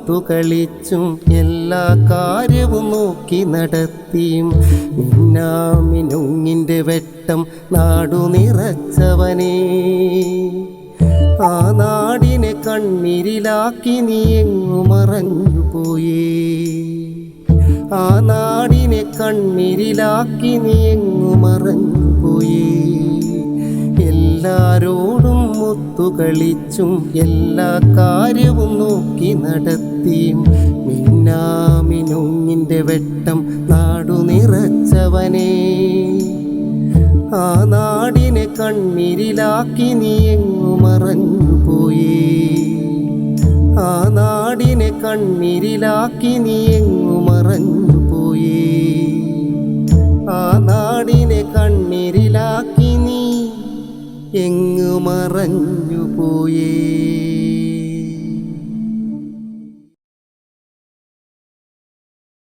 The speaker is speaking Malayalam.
ഒത്തുകളിച്ചും എല്ലാ കാര്യവും നോക്കി നടത്തിയും മിന്നാമിനുങ്ങിൻ്റെ വെട്ടം നാടു നിറച്ചവനേ, ആ നാടിനെ കണ്ണീരിലാക്കി നീ എങ്ങു മറഞ്ഞുപോയേ, ആ നാടിനെ കണ്ണീരിലാക്കി നീ എങ്ങു മറഞ്ഞുപോയേ. എല്ലാരോടും ഒത്തുകളിച്ചും എല്ലാ കാര്യവും നോക്കി നടത്തിയും മിന്നാമിനുങ്ങിൻ്റെ വെട്ടം നാടു നിറച്ചവനേ, ആ നാടിനെ കണ്ണീരിലാക്കി നീ എങ്ങു മറഞ്ഞുപോയേ, ആ നാടിനെ കണ്ണീരിലാക്കി നീ എങ്ങു മറഞ്ഞുപോയേ, ആ നാടിനെ കണ്ണീരിലാക്കി നീ എങ്ങു മറഞ്ഞുപോയേ.